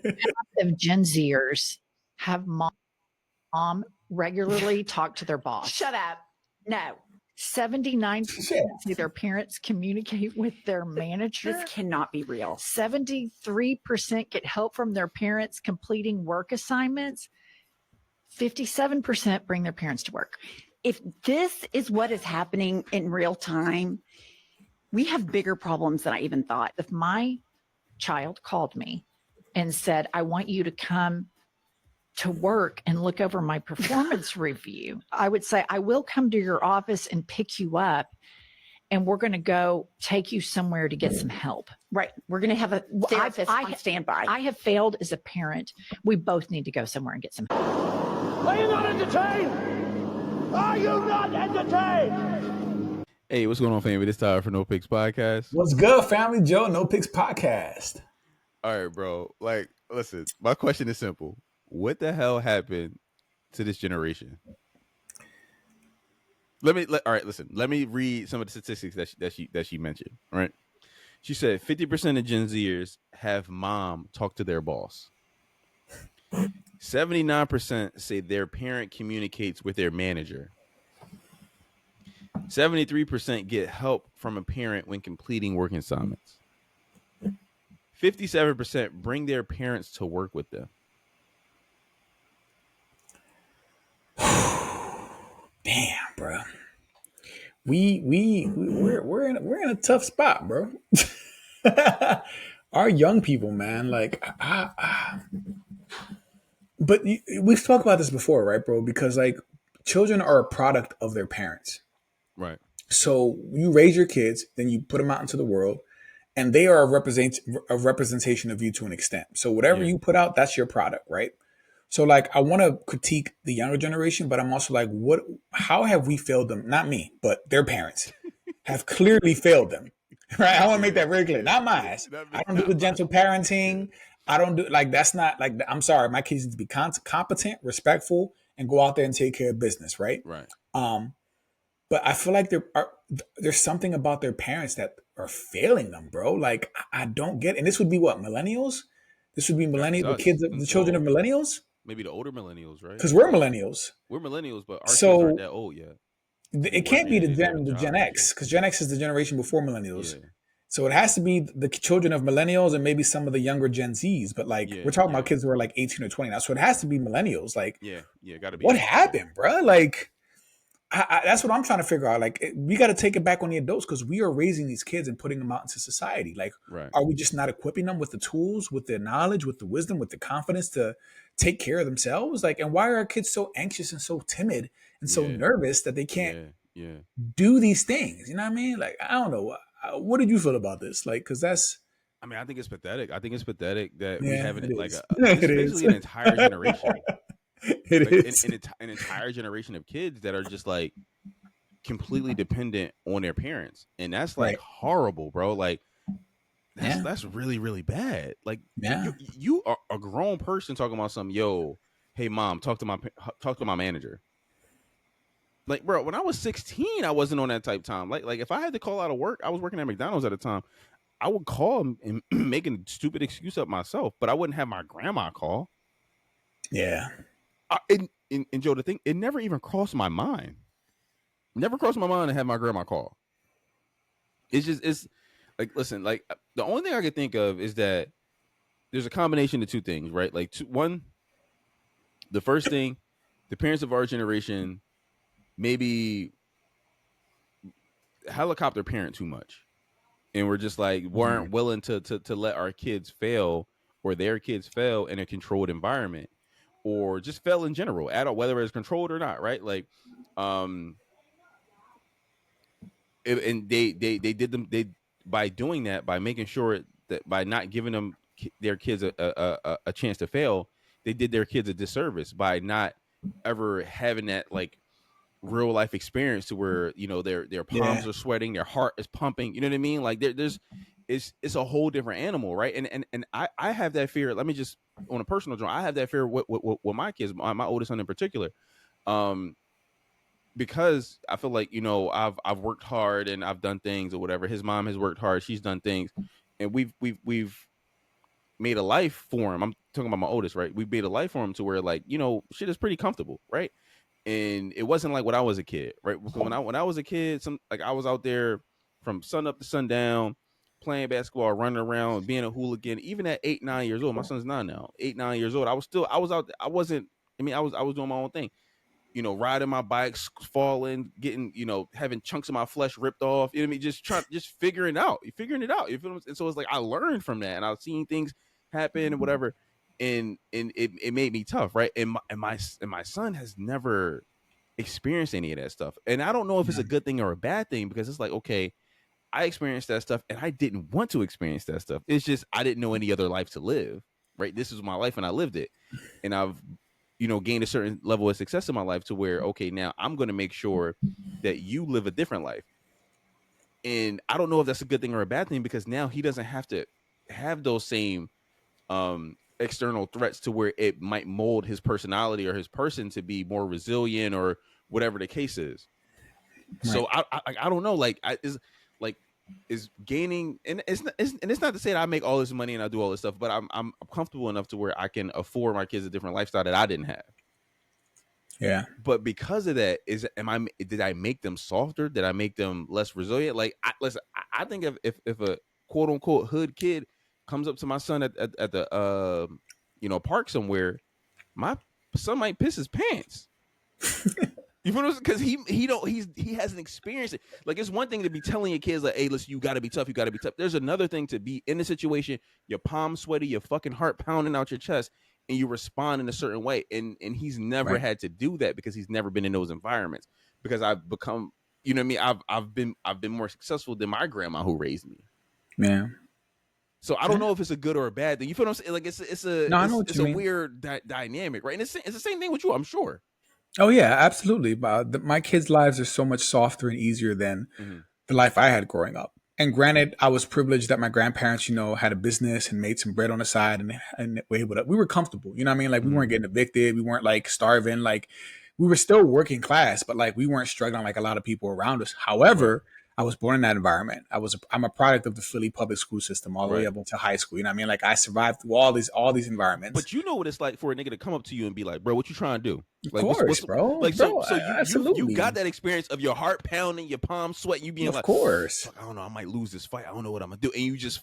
Of Gen Zers have mom regularly talk to their boss. Shut up. No. 79% say their parents communicate with their manager. This cannot be real. 73% get help from their parents completing work assignments. 57% bring their parents to work. If this is what is happening in real time, we have bigger problems than I even thought. If my child called me and said, I want you to come to work and look over my performance review, I would say, I will come to your office and pick you up, and we're going to go take you somewhere to get some help. Right. We're going to have a therapist on standby. I have failed as a parent. We both need to go somewhere and get some help. Are you not entertained? Are you not entertained? Hey, what's going on, family? This time for No Picks Podcast. What's good, family? Joe, No Picks Podcast. All right, bro. Like, listen, my question is simple. What the hell happened to this generation? Let me read some of the statistics that she mentioned. All right. She said 50% of Gen Zers have mom talk to their boss. 79% say their parent communicates with their manager. 73% get help from a parent when completing work assignments. 57% bring their parents to work with them. Damn, bro. We're in a tough spot, bro. Our young people, man, like, but we've talked about this before, right, bro? Because like, children are a product of their parents, right? So you raise your kids, then you put them out into the world, and they are a representation of you to an extent. So whatever you put out, that's your product, right? So like, I want to critique the younger generation, but I'm also like, how have we failed them? Not me, but their parents have clearly failed them, right? I want to make that very clear. Not mine. I don't do the gentle parenting. I don't do, like, that's not like, I'm sorry. My kids need to be competent, respectful, and go out there and take care of business, right? Right. But I feel like there's something about their parents that are failing them, bro. Like, I don't get it. And this would be what, millennials? This would be millennials, the kids, the children of millennials? Maybe the older millennials, right? Because we're millennials. We're millennials, but our kids aren't that old yet. It can't be the Gen X, because Gen X is the generation before millennials. Yeah. So it has to be the children of millennials and maybe some of the younger Gen Zs. But like, we're talking about kids who are like 18 or 20 now. So it has to be millennials. Like, gotta be. What happened, bro? Like, that's what I'm trying to figure out. Like, we got to take it back on the adults, because we are raising these kids and putting them out into society. Like, Are we just not equipping them with the tools, with the knowledge, with the wisdom, with the confidence to take care of themselves? Like, and why are our kids so anxious and so timid and so nervous that they can't do these things? You know what I mean? Like, I don't know. What did you feel about this? Like, because I mean, I think it's pathetic. I think it's pathetic that we have basically an entire generation. An entire generation of kids that are just like completely dependent on their parents, and that's like horrible, bro. Like that's really, really bad. Like you are a grown person talking about something. Yo, hey mom, talk to my manager. Like, bro, when I was 16, I wasn't on that type time. Like if I had to call out of work, I was working at McDonald's at the time. I would call and make a stupid excuse up myself, but I wouldn't have my grandma call. Yeah. And Joe, the thing, it never even crossed my mind. Never crossed my mind to have my grandma call. It's like, listen, like the only thing I could think of is that there's a combination of two things, right? Like one, the first thing, the parents of our generation maybe helicopter parent too much. And we're just like, weren't willing to let our kids fail or their kids fail in a controlled environment. Or just fail in general, whether it's controlled or not, right? Like, and they did them by doing that, by making sure that by not giving their kids a chance to fail, they did their kids a disservice by not ever having that like real life experience to where their palms are sweating, their heart is pumping. You know what I mean? Like it's a whole different animal, right? And I have that fear. Let me just, on a personal note, I have that fear with my kids, my oldest son in particular, because I feel like I've worked hard and I've done things or whatever. His mom has worked hard, she's done things, and we've made a life for him. I'm talking about my oldest, right? We made a life for him to where like, shit is pretty comfortable, right? And it wasn't like when I was a kid, right? Because when I was a kid, I was out there from sun up to sundown, playing basketball, running around, being a hooligan. Even at 8, 9 years old, my son's 9 now. 8, 9 years old, I was out there. I was doing my own thing. Riding my bikes, falling, getting, having chunks of my flesh ripped off. You know what I mean? Just figuring it out. You feel what I'm saying? And so it's like I learned from that, and I've seen things happen and whatever, and it made me tough, right? And my son has never experienced any of that stuff, and I don't know if it's a good thing or a bad thing, because it's like, okay, I experienced that stuff, and I didn't want to experience that stuff. It's just I didn't know any other life to live, right? This is my life, and I lived it, and I've gained a certain level of success in my life to where, okay, now I'm going to make sure that you live a different life. And I don't know if that's a good thing or a bad thing, because now he doesn't have to have those same external threats to where it might mold his personality or his person to be more resilient or whatever the case is. Right. So I don't know, is gaining, and it's not to say that I make all this money and I do all this stuff, but I'm comfortable enough to where I can afford my kids a different lifestyle that I didn't have. Yeah. But because of that, did I make them softer? Did I make them less resilient? Like, I think if a quote unquote hood kid comes up to my son at the park somewhere, my son might piss his pants. You feel what I'm saying? Because he hasn't experienced it. Like, it's one thing to be telling your kids like, hey, listen, you gotta be tough, There's another thing to be in the situation, your palms sweaty, your fucking heart pounding out your chest, and you respond in a certain way. And he's never had to do that because he's never been in those environments. Because I've become, you know what I mean? I've been more successful than my grandma who raised me. Yeah. So I don't know if it's a good or a bad thing. You feel what I'm saying? Like, it's a weird dynamic, right? And it's the same thing with you, I'm sure. Oh yeah, absolutely. My kids' lives are so much softer and easier than the life I had growing up. And granted, I was privileged that my grandparents, had a business and made some bread on the side, and we were comfortable. You know what I mean? Like, we weren't getting evicted, we weren't like starving, like we were still working class, but like we weren't struggling like a lot of people around us. However, I was born in that environment. I'm a product of the Philly public school system all the way up into high school. You know what I mean? Like, I survived through all these environments. But you know what it's like for a nigga to come up to you and be like, bro, what you trying to do? Like, of course, bro. Like, bro, so absolutely. you got that experience of your heart pounding, your palms sweating, you being of like, course. I don't know, I might lose this fight. I don't know what I'm gonna do. And you just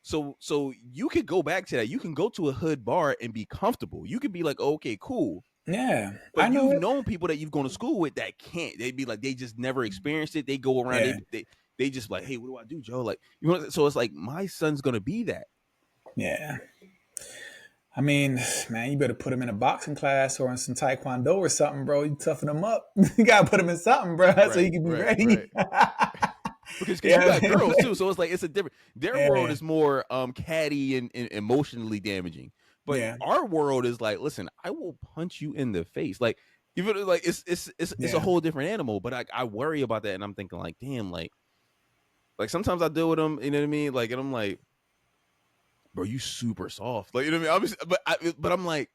so you could go back to that. You can go to a hood bar and be comfortable. You could be like, okay, cool. Yeah, but you've known people that you've gone to school with that can't. They'd be like, they just never experienced it. They go around, they just like, hey, what do I do, Joe? Like, so it's like, my son's gonna be that. Yeah. I mean, man, you better put him in a boxing class or in some taekwondo or something, bro. You toughen him up. You gotta put him in something, bro, so he can be ready. Right. Because you got girls too, so it's like it's a different. Their world is more catty and emotionally damaging. But our world is like, listen, I will punch you in the face. Like, even like it's a whole different animal. But I worry about that, and I'm thinking like, damn, like sometimes I deal with them, you know what I mean? Like, and I'm like, bro, you super soft. Like, you know what I mean? But I'm like,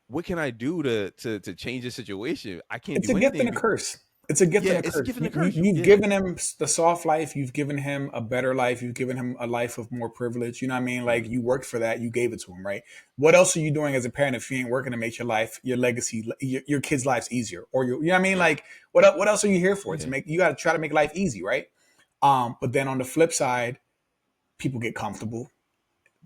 what can I do to change the situation? I can't. It's a gift and a curse. It's a gift and a curse. You've given him the soft life. You've given him a better life. You've given him a life of more privilege. You know what I mean? Like, you worked for that. You gave it to him, right? What else are you doing as a parent if you ain't working to make your life, your legacy, your kids' lives easier? Or you know what I mean? Like, what else are you here for? To make, you got to try to make life easy, right? But then on the flip side, people get comfortable.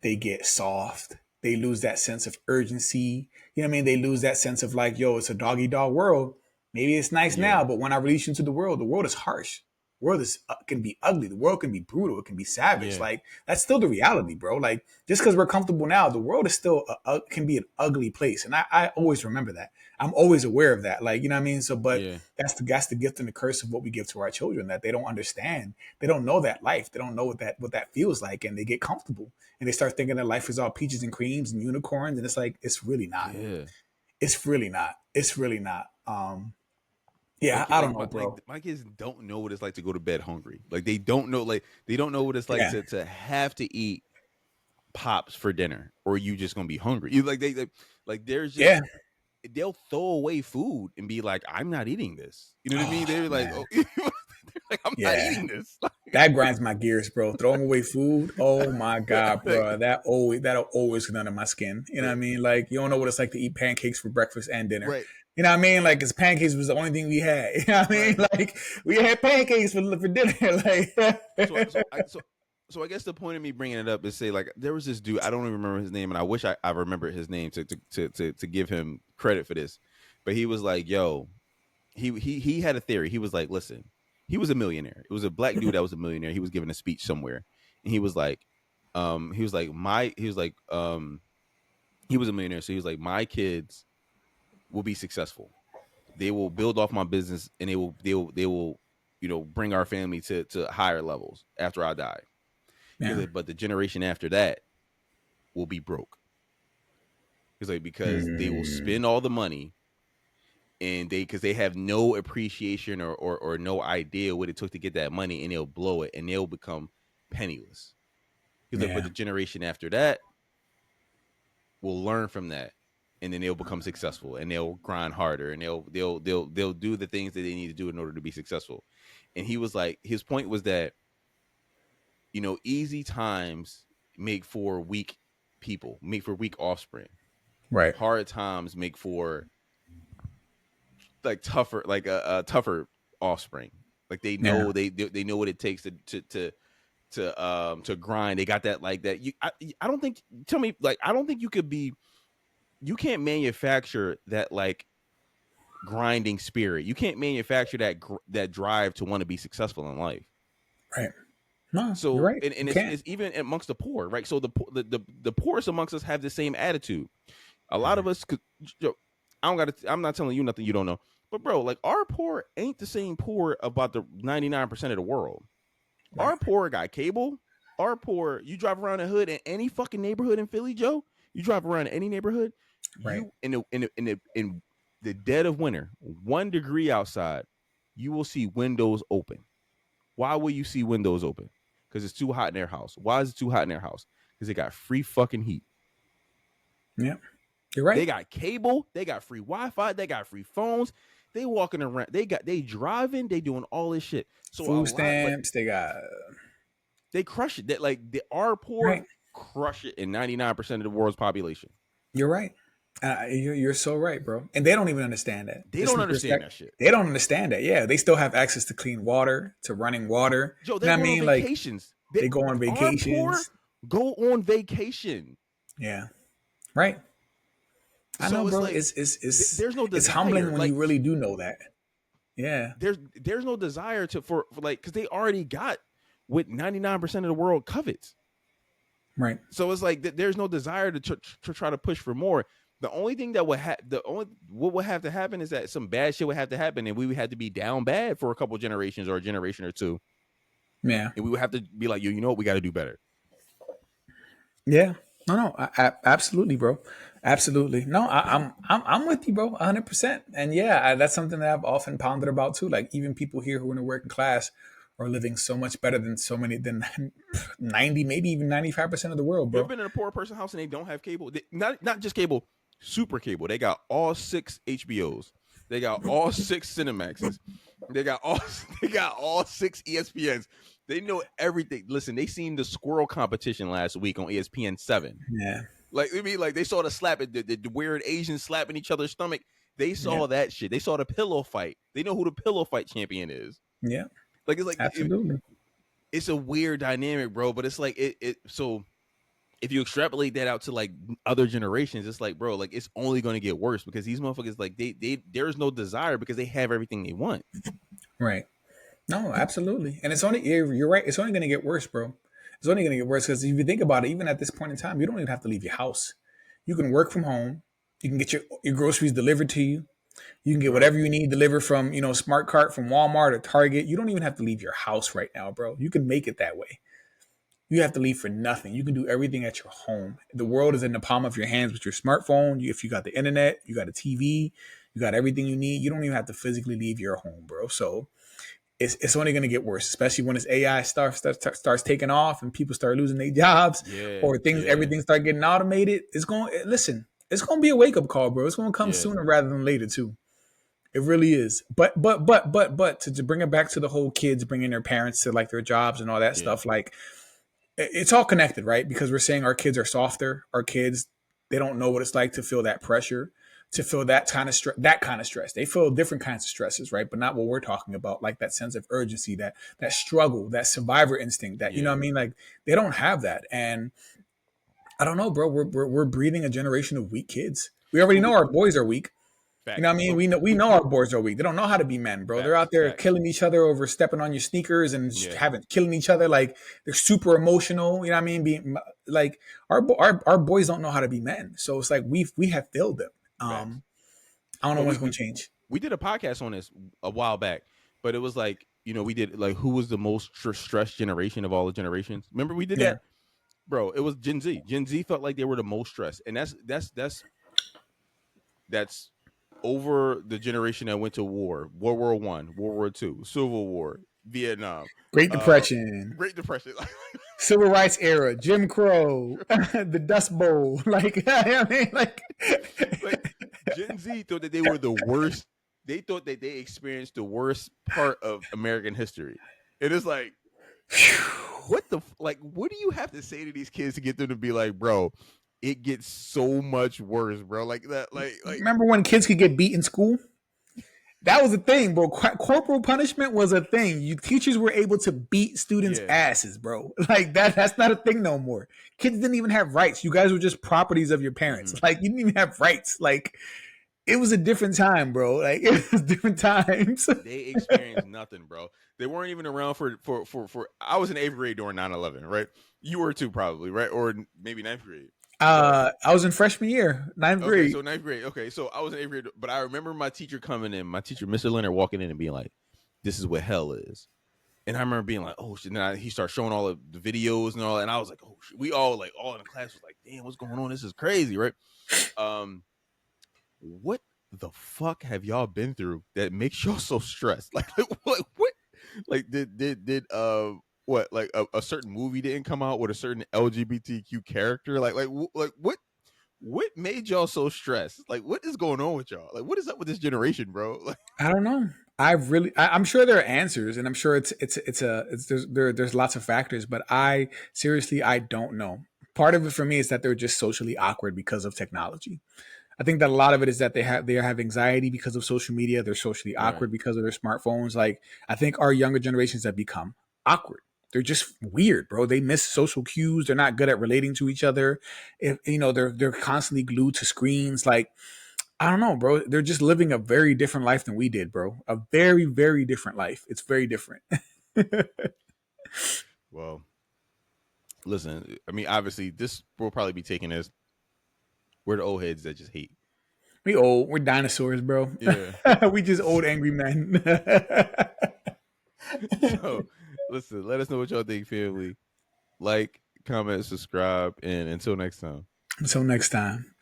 They get soft. They lose that sense of urgency. You know what I mean? They lose that sense of like, yo, it's a dog eat dog world. Maybe it's nice now, but when I release you into the world is harsh. The world can be ugly. The world can be brutal. It can be savage. Like, that's still the reality, bro. Like, just because we're comfortable now, the world is still can be an ugly place. And I always remember that. I'm always aware of that. Like, you know what I mean? So, but that's the gift and the curse of what we give to our children, that they don't understand. They don't know that life. They don't know what that feels like. And they get comfortable and they start thinking that life is all peaches and creams and unicorns. And it's like, it's really not. It's really not. It's really not. Yeah, I don't know, bro. Like, my kids don't know what it's like to go to bed hungry. Like, they don't know. Like, they don't know what it's like to have to eat Pops for dinner, or you just gonna be hungry. You there's just they'll throw away food and be like, I'm not eating this. You know what I mean? They're like, oh, they're like, I'm not eating this. That grinds my gears, bro. Throwing away food. Oh my God, bro. That'll always get under my skin. You know what I mean? Like, you don't know what it's like to eat pancakes for breakfast and dinner. Right. You know what I mean? Like, because pancakes was the only thing we had. You know what I mean? Like, we had pancakes for dinner. Like, so I guess the point of me bringing it up is say, like, there was this dude, I don't even remember his name, and I wish I remembered his name to give him credit for this. But he was like, yo, he had a theory. He was like, listen, he was a millionaire. It was a black dude that was a millionaire. He was giving a speech somewhere, and he was a millionaire. So he was like, my kids will be successful. They will build off my business, and they will, bring our family to higher levels after I die. yeah. But the generation after that will be broke. He's like, because they will spend all the money. And because they have no appreciation or no idea what it took to get that money, and they'll blow it, and they'll become penniless. He's like, but the generation after that will learn from that, and then they'll become successful, and they'll grind harder, and they'll do the things that they need to do in order to be successful. And he was like, his point was that, easy times make for weak people, make for weak offspring. Right. Hard times make for like tougher, like a tougher offspring. Like they know they know what it takes to grind. They got that, like that. I don't think. Tell me, like, I don't think you can't manufacture that, like, grinding spirit. You can't manufacture that drive to want to be successful in life. Right. No. So you're right. and it's even amongst the poor, right? So the poorest amongst us have the same attitude. A lot of us could. I'm not telling you nothing you don't know. But bro, like, our poor ain't the same poor about the 99% of the world. Right. Our poor got cable. Our poor, you drive around the hood in any fucking neighborhood in Philly, Joe. You drive around in any neighborhood, right? In the dead of winter, 1 degree outside, you will see windows open. Why will you see windows open? Because it's too hot in their house. Why is it too hot in their house? Because they got free fucking heat. Yeah, you're right. They got cable. They got free Wi-Fi. They got free phones. They walking around. They driving. They doing all this shit. So food stamps. They crush it. That, like, our poor crush it in 99% of the world's population. You're right. You're so right, bro. And they don't even understand that. They don't understand that shit. They don't understand that. Yeah, they still have access to clean water, to running water. Joe, they go on vacations. They go on vacations. Our poor go on vacation. Yeah. Right. I know, bro. Like, it's there's no desire. It's humbling when you really do know that. Yeah. There's no desire for like, because they already got what 99% of the world covets. Right. So it's like there's no desire to try to push for more. The only thing that what would have to happen is that some bad shit would have to happen, and we would have to be down bad for a couple generations or a generation or two. Yeah. And we would have to be like, you know what, we got to do better. Yeah. No, absolutely, bro. Absolutely. No, I'm with you, bro, 100%. And yeah, that's something that I've often pondered about too. Like, even people here who are in the working class are living so much better than 90, maybe even 95% of the world, bro. You ever been in a poor person's house and they don't have cable? Not just cable, super cable. They got all 6 HBOs. They got all 6 Cinemaxes. They got all 6 ESPNs. They know everything. Listen, they seen the squirrel competition last week on ESPN 7. Yeah. Like, I mean, like, they saw the weird Asians slapping each other's stomach. They saw that shit. They saw the pillow fight. They know who the pillow fight champion is. Yeah. Like, it's like, absolutely. It's a weird dynamic, bro. But it's like so if you extrapolate that out to like other generations, it's like, bro, like, it's only going to get worse because these motherfuckers, like, there's no desire because they have everything they want. Right. No, absolutely. And you're right. It's only going to get worse, bro. It's only going to get worse because if you think about it, even at this point in time, you don't even have to leave your house. You can work from home. You can get your groceries delivered to you. You can get whatever you need delivered from, Smart Cart, from Walmart or Target. You don't even have to leave your house right now, bro. You can make it that way. You have to leave for nothing. You can do everything at your home. The world is in the palm of your hands with your smartphone. If you got the internet, you got a TV, you got everything you need. You don't even have to physically leave your home, bro. So it's only going to get worse, especially when this AI starts taking off and people start losing their jobs everything start getting automated. It's going to be a wake up call, bro. It's going to come sooner rather than later too. It really is. But to bring it back to the whole kids bringing their parents to like their jobs and all that stuff, like it's all connected, right? Because we're saying our kids are softer. Our kids, they don't know what it's like to feel that pressure, to feel that kind of stress. They feel different kinds of stresses, right? But not what we're talking about, like that sense of urgency, that struggle, that survivor instinct, that you know what I mean? Like they don't have that. And I don't know, bro. We're breeding a generation of weak kids. We already know our boys are weak. Facts. You know what I mean? We know our boys are weak. They don't know how to be men, bro. They're out there killing each other over stepping on your sneakers and killing each other. Like they're super emotional. You know what I mean? Being like our boys don't know how to be men. So it's like we have failed them. I don't know what's going to change. We did a podcast on this a while back, but it was like, you know, we did like who was the most stressed generation of all the generations. Remember we did that? Bro, it was Gen Z. Gen Z felt like they were the most stressed. And that's over the generation that went to war, World War I, World War II, Civil War, Vietnam, Great Depression, Civil Rights era, Jim Crow, the Dust Bowl. Like, I mean, like Gen Z thought that they were the worst. They thought that they experienced the worst part of American history. It is like, what do you have to say to these kids to get them to be like, bro, it gets so much worse, bro. Like that, like remember when kids could get beat in school? That was a thing, bro. Corporal punishment was a thing. Teachers were able to beat students' asses, bro. Like that's not a thing no more. Kids didn't even have rights. You guys were just properties of your parents. Like you didn't even have rights. Like it was a different time, bro. Like it was different times. They experienced nothing, bro. They weren't even around for I was in 8th grade during 9/11, right? You were too, probably, right? Or maybe 9th grade. I was in freshman year, 9th grade. So 9th grade. Okay, so I was in 8th grade, but I remember my teacher coming in, Mr. Leonard, walking in and being like, "This is what hell is." And I remember being like, "Oh shit!" And he started showing all of the videos and all, and I was like, "Oh shit!" We all in the class was like, "Damn, what's going on? This is crazy, right?" What the fuck have y'all been through that makes y'all so stressed? Like what? Like did what, like a certain movie didn't come out with a certain LGBTQ character? Like what made y'all so stressed? Like what is going on with y'all? Like what is up with this generation, bro? Like, I don't know. I'm sure there are answers, and I'm sure there's lots of factors, but I don't know. Part of it for me is that they're just socially awkward because of technology. I think that a lot of it is that they have anxiety because of social media. They're socially awkward because of their smartphones. Like I think our younger generations have become awkward. They're just weird, bro. They miss social cues. They're not good at relating to each other. They're constantly glued to screens. Like I don't know, bro. They're just living a very different life than we did, bro. A very, very different life. It's very different. Well, listen. I mean, obviously, this will probably be taken as we're the old heads that just hate. We old. We're dinosaurs, bro. Yeah. We just old angry men. So, listen, let us know what y'all think, family. Like, comment, subscribe, and until next time. Until next time.